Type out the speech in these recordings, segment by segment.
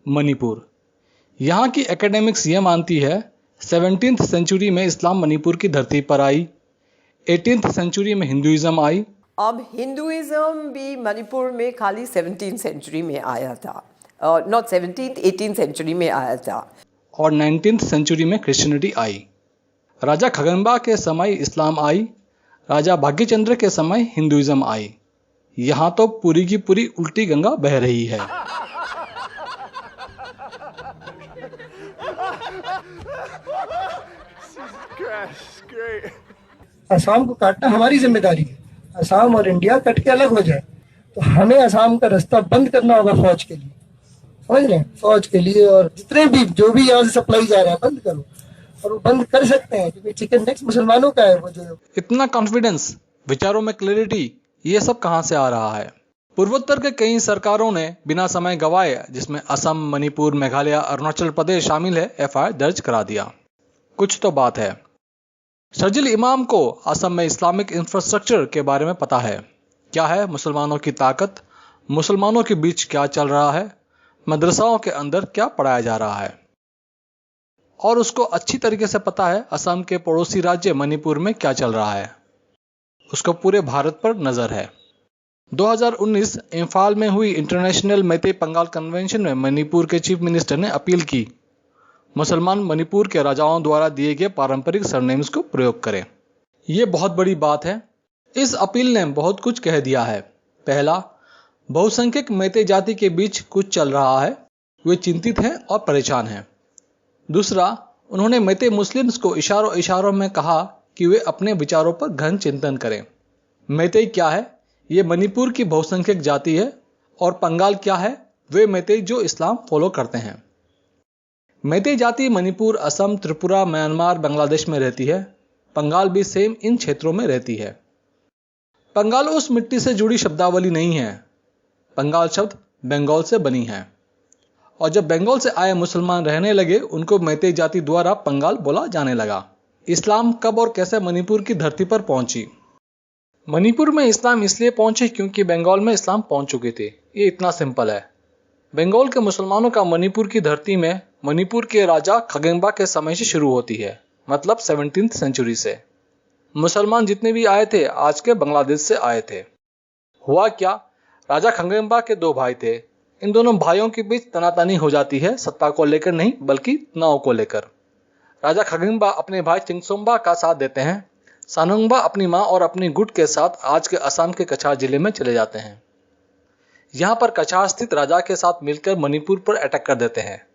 मणिपुर। यहाँ की एकेडमिक्स ये मानती है 17th सेंचुरी में इस्लाम मणिपुर की धरती पर आई, 18th सेंचुरी में हिंदुइज्म आई। अब हिंदुइज्म भी मणिपुर में खाली 17th सेंचुरी में आया था, नॉट 17th 18th सेंचुरी में आया था, और 19th सेंचुरी में क्रिश्चियनिटी आई। राजा खगनबा के समय इस्लाम आई, राजा भाग्यचंद्र के समय हिंदुइज्म आई। यहाँ तो पूरी की पूरी उल्टी गंगा बह रही है। असम को काटना हमारी जिम्मेदारी है। असम और इंडिया कट के अलग हो जाए तो हमें असम का रास्ता बंद करना होगा फौज के लिए, समझ रहे हैं? फौज के लिए और जितने भी जो भी यहाँ से सप्लाई जा रहा है बंद करो, और वो बंद कर सकते हैं क्योंकि चिकन नेक्स्ट मुसलमानों का है। वो जो इतना कॉन्फिडेंस, विचारों में क्लैरिटी, ये सब कहां से आ रहा है? पूर्वोत्तर के कई सरकारों ने बिना समय गवाए, जिसमें असम, मणिपुर, मेघालय, अरुणाचल प्रदेश शामिल है, एफआईआर दर्ज करा दिया। कुछ तो बात है। शर्जिल इमाम को असम में इस्लामिक इंफ्रास्ट्रक्चर के बारे में पता है। क्या है मुसलमानों की ताकत, मुसलमानों के बीच क्या चल रहा है, मदरसाओं के अंदर क्या पढ़ाया जा रहा है। और उसको अच्छी तरीके से पता है असम के पड़ोसी राज्य मणिपुर में क्या चल रहा है। उसको पूरे भारत पर नजर है। 2019 इम्फाल में हुई इंटरनेशनल मैते पंगाल कन्वेंशन में मणिपुर के चीफ मिनिस्टर ने अपील की मुसलमान मणिपुर के राजाओं द्वारा दिए गए पारंपरिक सरनेम्स को प्रयोग करें। यह बहुत बड़ी बात है। इस अपील ने बहुत कुछ कह दिया है। पहला, बहुसंख्यक मैते जाति के बीच कुछ चल रहा है, वे चिंतित हैं और परेशान हैं। दूसरा, उन्होंने मैते मुस्लिम्स को इशारों इशारों में कहा कि वे अपने विचारों पर गहन चिंतन करें। मैते क्या है? ये मणिपुर की बहुसंख्यक जाति है। और पंगाल क्या है? वे मैते जो इस्लाम फॉलो करते हैं। मैते जाति मणिपुर, असम, त्रिपुरा, म्यांमार, बांग्लादेश में रहती है। पंगाल भी सेम इन क्षेत्रों में रहती है। पंगाल उस मिट्टी से जुड़ी शब्दावली नहीं है। पंगाल शब्द बंगाल से बनी है, और जब बंगाल से आए मुसलमान रहने लगे, उनको मैते जाति द्वारा पंगाल बोला जाने लगा। इस्लाम कब और कैसे मणिपुर की धरती पर पहुंची? मणिपुर में इस्लाम इसलिए पहुंचे क्योंकि बंगाल में इस्लाम पहुंच चुके थे। ये इतना सिंपल है। बंगाल के मुसलमानों का मणिपुर की धरती में मणिपुर के राजा खगेंबा के समय से शुरू होती है, मतलब 17th सेंचुरी से। मुसलमान जितने भी आए थे आज के बांग्लादेश से आए थे। हुआ क्या, राजा खगेंबा के दो भाई थे। इन दोनों भाइयों के बीच तनातनी हो जाती है, सत्ता को लेकर नहीं बल्कि नाव को लेकर। राजा खगेंबा अपने भाई चिंगसोम्बा का साथ देते हैं। सानुंगबा अपनी मां और अपनी गुट के साथ आज के असम के कछार जिले में चले जाते हैं। यहां पर कछार स्थित राजा के साथ मिलकर मणिपुर पर अटैक कर देते हैं।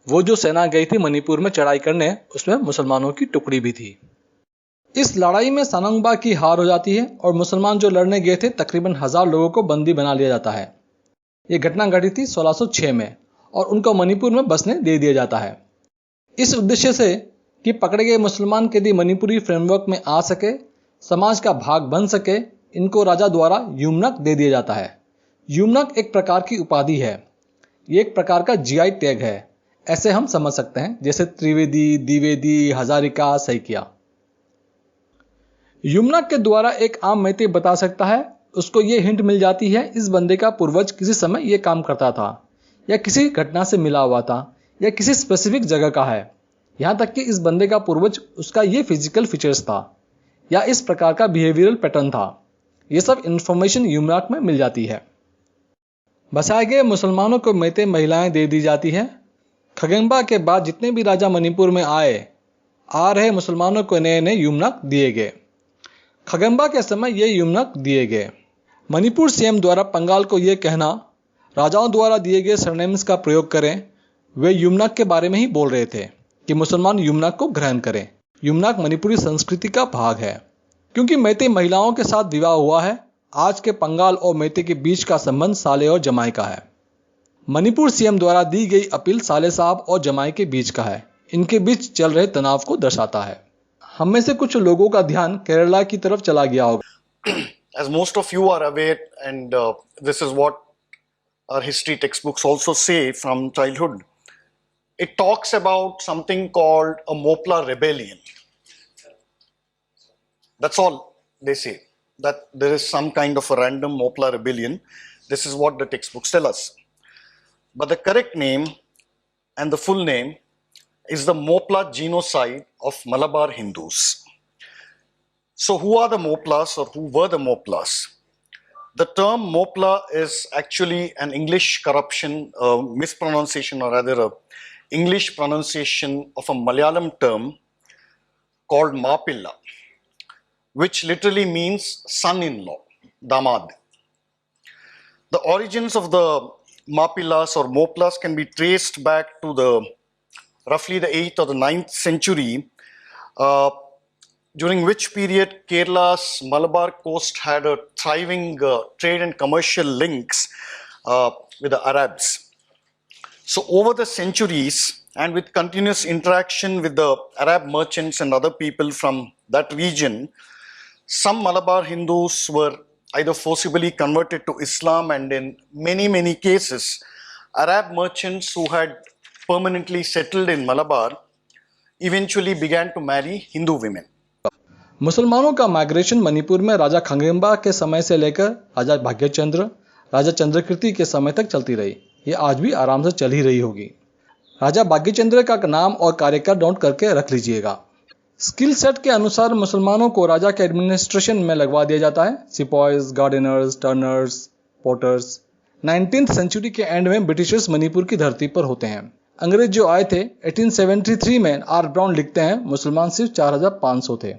वो जो सेना गई थी मणिपुर में चढ़ाई करने, उसमें मुसलमानों की टुकड़ी भी थी। इस लड़ाई में सानुंगबा की हार हो जाती है और मुसलमान जो लड़ने गए थे तकरीबन 1000 लोगों को बंदी बना लिया जाता है। यह घटना घटी थी 1606 में और उनको मणिपुर में बसने दे दिया जाता है। इस उद्देश्य से कि पकड़े गए मुसलमान कैदी मणिपुरी फ्रेमवर्क में आ सके, समाज का भाग बन सके, इनको राजा द्वारा युमनक दे दिया जाता है। युमनक एक प्रकार की उपाधि है। ये एक प्रकार का जीआई टैग है, ऐसे हम समझ सकते हैं, जैसे त्रिवेदी, द्विवेदी, हजारिका, सैकिया। युमनक के द्वारा एक आम मैते बता सकता है, उसको ये हिंट मिल जाती है इस बंदे का पूर्वज किसी समय ये काम करता था, या किसी घटना से मिला हुआ था, या किसी स्पेसिफिक जगह का है। यहां तक कि इस बंदे का पूर्वज उसका ये फिजिकल फीचर्स था, या इस प्रकार का बिहेवियरल पैटर्न था। ये सब इंफॉर्मेशन युमनक में मिल जाती है। बसाए गए मुसलमानों को मैते महिलाएं दे दी जाती है। खगेंबा के बाद जितने भी राजा मणिपुर में आ रहे मुसलमानों को नए नए युमनक दिए गए। खगेंबा के समय ये युमनक दिए गए। मणिपुर सीएम द्वारा पंगाल को यह कहना, राजाओं द्वारा दिए गए सरनेम्स का प्रयोग करें, वे युमनक के बारे में ही बोल रहे थे कि मुसलमान युमनक को ग्रहण करें। युमनक मणिपुरी संस्कृति का भाग है। क्योंकि मैते महिलाओं के साथ विवाह हुआ है, आज के पंगाल और मैते के बीच का संबंध साले और जमाई का है। मणिपुर सीएम द्वारा दी गई अपील साले साहब और जमाई के बीच का है। इनके बीच चल रहे तनाव को दर्शाता है। हम में से कुछ लोगों का ध्यान केरला की तरफ चला गया होगा। As most of you are aware, and this is what our history textbooks also say from childhood, it talks about something called a Mopla rebellion. That's all they say, that there is some kind of a random Mopla rebellion. This is what the textbooks tell us. But the correct name and the full name is the Mopla genocide of Malabar Hindus. So who are the Moplas, or who were the Moplas? The term Mopla is actually an English corruption, mispronunciation, or rather a English pronunciation of a Malayalam term called Mapilla, which literally means son-in-law, damad. The origins of the Mapillas or Moplas can be traced back to roughly the 8th or the 9th century, during which period Kerala's Malabar coast had a thriving trade and commercial links with the Arabs. So over the centuries, and with continuous interaction with the Arab merchants and other people from that region, some Malabar Hindus were either forcibly converted to Islam, and in many cases, Arab merchants who had permanently settled in Malabar eventually began to marry Hindu women. मुसलमानों का migration Manipur में राजा खंगेम्बा के समय से लेकर राजा भाग्यचंद्र, राजा चंद्रकीर्ति के समय तक चलती रही। ये आज भी आराम से चल ही रही होगी। राजा भाग्यचंद्र का नाम और कार्यकाल नोट करके रख लीजिएगा। स्किल सेट के अनुसार मुसलमानों को राजा के एडमिनिस्ट्रेशन में लगवा दिया जाता है, sepoys, gardeners, turners, porters. 19th century के एंड में ब्रिटिशर्स मणिपुर की धरती पर होते हैं। अंग्रेज जो आए थे 1873 में, आर ब्राउन लिखते हैं, मुसलमान सिर्फ 4500 थे।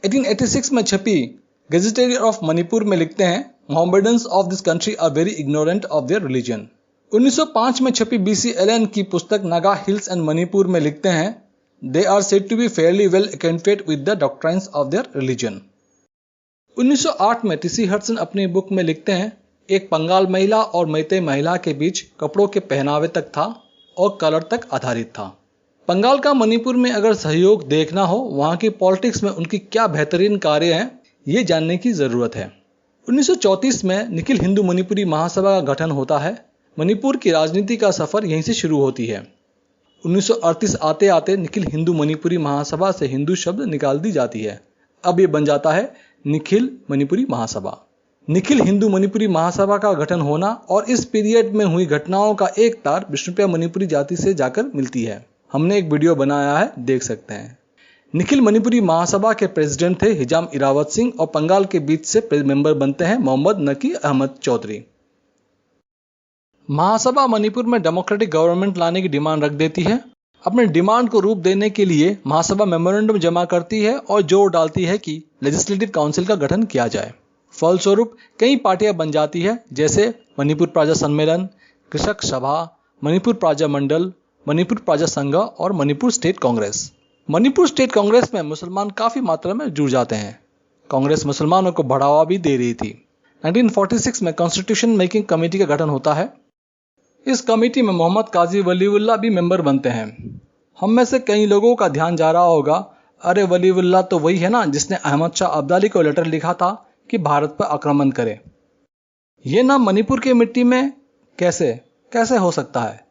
1886 में छपी गेजेटियर ऑफ मणिपुर में लिखते हैं, Mohammedans of this country are very ignorant of their religion. 1905 में छपी BC एलन की पुस्तक नागा हिल्स एंड मणिपुर में लिखते हैं, they are said to be fairly well acquainted with the doctrines of their religion. 1908 में TC हडसन अपनी बुक में लिखते हैं, एक बंगाल महिला और मैते महिला के बीच कपड़ों के पहनावे तक था और कलर तक आधारित था। बंगाल का मणिपुर में अगर सहयोग देखना हो, वहां की पॉलिटिक्स में उनकी क्या बेहतरीन कार्य हैं, ये जानने की जरूरत है। 1934 में निखिल हिंदू मणिपुरी महासभा का गठन होता है। मणिपुर की राजनीति का सफर यहीं से शुरू होती है। 1938 आते आते निखिल हिंदू मणिपुरी महासभा से हिंदू शब्द निकाल दी जाती है। अब ये बन जाता है निखिल मणिपुरी महासभा। निखिल हिंदू मणिपुरी महासभा का गठन होना और इस पीरियड में हुई घटनाओं का एक तार विष्णुप्रिया मणिपुरी जाति से जाकर मिलती है। हमने एक वीडियो बनाया है, देख सकते हैं। निखिल मणिपुरी महासभा के प्रेसिडेंट थे हिजाम इरावत सिंह और बंगाल के बीच से मेंबर बनते हैं मोहम्मद नकी अहमद चौधरी। महासभा मणिपुर में डेमोक्रेटिक गवर्नमेंट लाने की डिमांड रख देती है। अपने डिमांड को रूप देने के लिए महासभा मेमोरेंडम जमा करती है और जोर डालती है कि लेजिस्लेटिव काउंसिल का गठन किया जाए। फलस्वरूप कई पार्टियां बन जाती है, जैसे मणिपुर प्रजा सम्मेलन, कृषक सभा, मणिपुर प्रजा मंडल, मणिपुर प्रजा संघ और मणिपुर स्टेट कांग्रेस। मणिपुर स्टेट कांग्रेस में मुसलमान काफी मात्रा में जुड़ जाते हैं। कांग्रेस मुसलमानों को बढ़ावा भी दे रही थी। 1946 में कॉन्स्टिट्यूशन मेकिंग कमेटी का गठन होता है। इस कमेटी में मोहम्मद काजी वलीउल्लाह भी मेंबर बनते हैं। हम में से कई लोगों का ध्यान जा रहा होगा, अरे वलीउल्लाह तो वही है ना जिसने अहमद शाह अब्दाली को लेटर लिखा था कि भारत पर आक्रमण करे। ये नाम मणिपुर की मिट्टी में कैसे हो सकता है?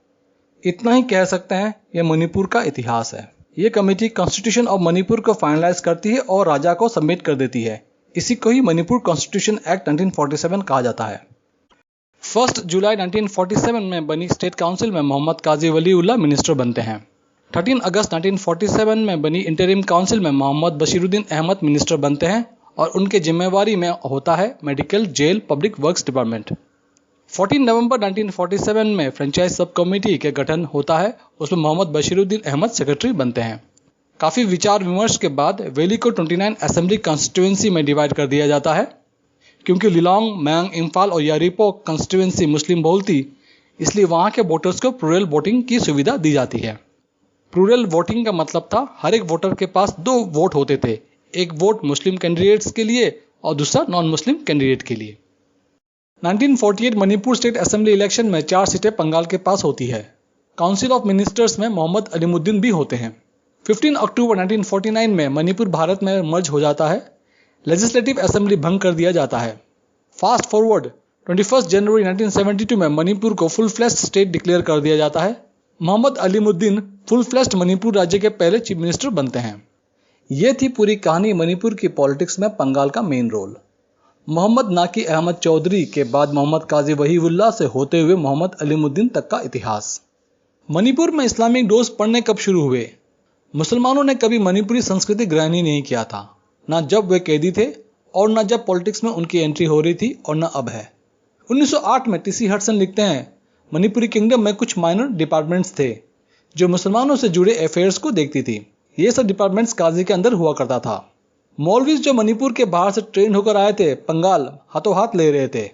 इतना ही कह सकते हैं, यह मणिपुर का इतिहास है। यह कमेटी कॉन्स्टिट्यूशन ऑफ मणिपुर को फाइनलाइज करती है और राजा को सबमिट कर देती है। इसी को ही मणिपुर कॉन्स्टिट्यूशन एक्ट 1947 कहा जाता है। 1 जुलाई 1947 में बनी स्टेट काउंसिल में मोहम्मद काजी वलीउल्लाह मिनिस्टर बनते हैं। 13 अगस्त 1947 में बनी इंटरिम काउंसिल में मोहम्मद बशीरुद्दीन अहमद मिनिस्टर बनते हैं और उनके जिम्मेवारी में होता है medical, jail, public works department. 14 नवंबर 1947 में फ्रेंचाइज सब कमेटी के गठन होता है। उसमें मोहम्मद बशीरुद्दीन अहमद सेक्रेटरी बनते हैं। काफ़ी विचार विमर्श के बाद वैली को 29 असेंबली कॉन्स्टिट्यूएंसी में डिवाइड कर दिया जाता है। क्योंकि लिलोंग, मैंग, इम्फाल और यारीपो कॉन्स्टिट्यूएंसी मुस्लिम बहुल थी, इसलिए वहाँ के वोटर्स को प्लूरल वोटिंग की सुविधा दी जाती है। प्लूरल वोटिंग का मतलब था हर एक वोटर के पास 2 वोट होते थे, एक वोट मुस्लिम कैंडिडेट्स के लिए और दूसरा नॉन मुस्लिम कैंडिडेट के लिए। 1948 मणिपुर स्टेट असेंबली इलेक्शन में 4 सीटें बंगाल के पास होती है। काउंसिल ऑफ मिनिस्टर्स में मोहम्मद अलीमुद्दीन भी होते हैं। 15 अक्टूबर 1949 में मणिपुर भारत में मर्ज हो जाता है। लेजिस्लेटिव असेंबली भंग कर दिया जाता है। फास्ट फॉरवर्ड 21 जनवरी 1972 में मणिपुर को फुल फ्लेश्ड स्टेट डिक्लेयर कर दिया जाता है। मोहम्मद अलीमुद्दीन फुल फ्लेश्ड मणिपुर राज्य के पहले चीफ मिनिस्टर बनते हैं। ये थी पूरी कहानी मणिपुर की पॉलिटिक्स में बंगाल का मेन रोल। मोहम्मद नाकी अहमद चौधरी के बाद मोहम्मद काजी वहीउल्लाह से होते हुए मोहम्मद अलीमुद्दीन तक का इतिहास। मणिपुर में इस्लामिक डोज पड़ने कब शुरू हुए? मुसलमानों ने कभी मणिपुरी संस्कृति ग्रहण ही नहीं किया था, ना जब वे कैदी थे और ना जब पॉलिटिक्स में उनकी एंट्री हो रही थी और ना अब है। 1908 में टीसी हडसन लिखते हैं, मणिपुरी किंगडम में कुछ माइनर डिपार्टमेंट्स थे जो मुसलमानों से जुड़े अफेयर्स को देखती थी। ये सब डिपार्टमेंट्स काजी के अंदर हुआ करता था। मौलवीज जो मणिपुर के बाहर से ट्रेन होकर आए थे, पंगाल हाथों हाथ ले रहे थे,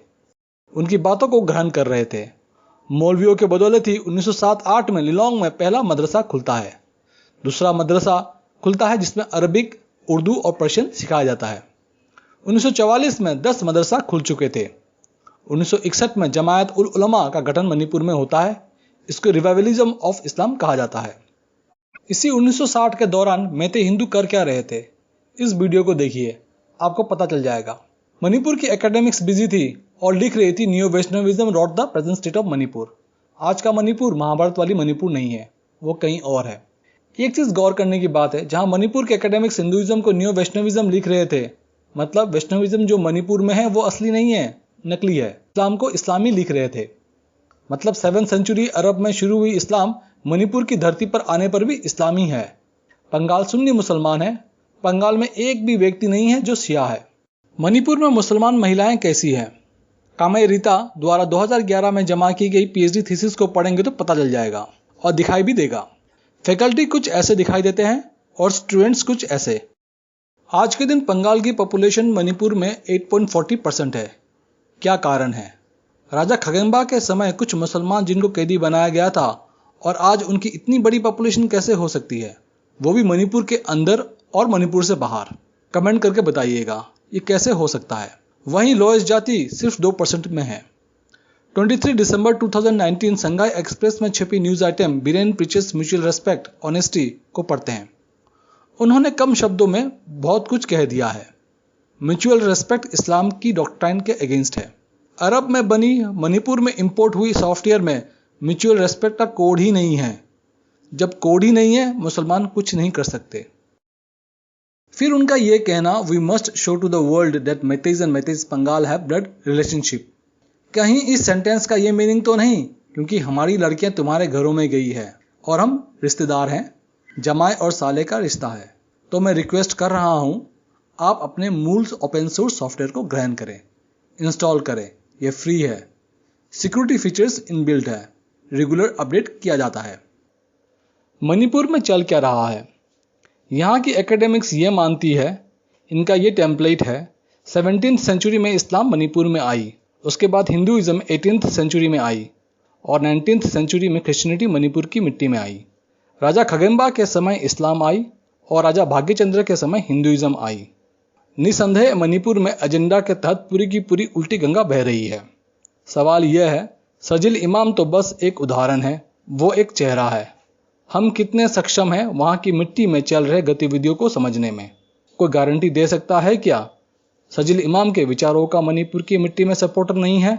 उनकी बातों को ग्रहण कर रहे थे। मौलवियों के बदौलत ही 1907-8 में लिलोंग में पहला मदरसा खुलता है। दूसरा मदरसा खुलता है जिसमें अरबिक, उर्दू और पर्शियन सिखाया जाता है। 1944 में 10 मदरसा खुल चुके थे। 1961 में जमायत उल उलमा का गठन मणिपुर में होता है। इसको रिवाइवलिज्म ऑफ इस्लाम कहा जाता है। इसी 1960 के दौरान मैते हिंदू कर क्या रहे थे, इस वीडियो को देखिए, आपको पता चल जाएगा। मणिपुर की एकेडमिक्स बिजी थी और लिख रही थी new Vaishnavism wrote the present state of Manipur. आज का मणिपुर महाभारत वाली मणिपुर नहीं है, वो कहीं और है। एक चीज गौर करने की बात है, जहां मणिपुर के एकेडमिक्स हिंदुइज्म को न्यू वैष्णविज्म लिख रहे थे, मतलब वैष्णविज्म जो मणिपुर में है वो असली नहीं है, नकली है। इस्लाम को इस्लामी लिख रहे थे, मतलब 7th सेंचुरी अरब में शुरू हुई इस्लाम मणिपुर की धरती पर आने पर भी इस्लामी है। बंगाल सुन्नी मुसलमान है, बंगाल में एक भी व्यक्ति नहीं है जो शिया है। मणिपुर में मुसलमान महिलाएं कैसी हैं? कामे रीता द्वारा 2011 में जमा की गई पीएचडी थीसिस को पढ़ेंगे तो पता चल जाएगा और दिखाई भी देगा। फैकल्टी कुछ ऐसे दिखाई देते हैं और स्टूडेंट्स कुछ ऐसे। आज के दिन बंगाल की पॉपुलेशन मणिपुर में 8.40% है। क्या कारण है? राजा खगेम्बा के समय कुछ मुसलमान जिनको कैदी बनाया गया था, और आज उनकी इतनी बड़ी पॉपुलेशन कैसे हो सकती है, वो भी मणिपुर के अंदर और मणिपुर से बाहर? कमेंट करके बताइएगा ये कैसे हो सकता है। वहीं लोएस्ट जाति सिर्फ 2% में है। 23 दिसंबर 2019 संघाई एक्सप्रेस में छपी news item Biren preaches mutual respect honesty को पढ़ते हैं। उन्होंने कम शब्दों में बहुत कुछ कह दिया है। म्यूचुअल रेस्पेक्ट इस्लाम की डॉक्ट्राइन के अगेंस्ट है। अरब में बनी मणिपुर में इंपोर्ट हुई सॉफ्टवेयर में म्यूचुअल रेस्पेक्ट का कोड ही नहीं है। जब कोड ही नहीं है, मुसलमान कुछ नहीं कर सकते। फिर उनका यह कहना, we must show to the world that Meiteis and Meiteis Bengal have blood relationship. कहीं इस सेंटेंस का यह मीनिंग तो नहीं, क्योंकि हमारी लड़कियां तुम्हारे घरों में गई है और हम रिश्तेदार हैं, जमाए और साले का रिश्ता है। तो मैं रिक्वेस्ट कर रहा हूं, आप अपने मूल ओपन सोर्स सॉफ्टवेयर को ग्रहण करें, इंस्टॉल करें, यह फ्री है, सिक्योरिटी फीचर्स इनबिल्ट है, रेगुलर अपडेट किया जाता है। मणिपुर में चल क्या रहा है? यहाँ की एकेडमिक्स ये मानती है, इनका ये टेम्पलेट है, 17th सेंचुरी में इस्लाम मणिपुर में आई, उसके बाद हिंदुइज्म 18th सेंचुरी में आई और 19th सेंचुरी में क्रिश्चियनिटी मणिपुर की मिट्टी में आई। राजा खगेम्बा के समय इस्लाम आई और राजा भाग्यचंद्र के समय हिंदुइज्म आई। निसंदेह मणिपुर में एजेंडा के तहत पूरी की पूरी उल्टी गंगा बह रही है। सवाल यह है, सजिल इमाम तो बस एक उदाहरण है, वो एक चेहरा है। हम कितने सक्षम हैं वहां की मिट्टी में चल रहे गतिविधियों को समझने में? कोई गारंटी दे सकता है क्या सजिल इमाम के विचारों का मणिपुर की मिट्टी में सपोर्टर नहीं है?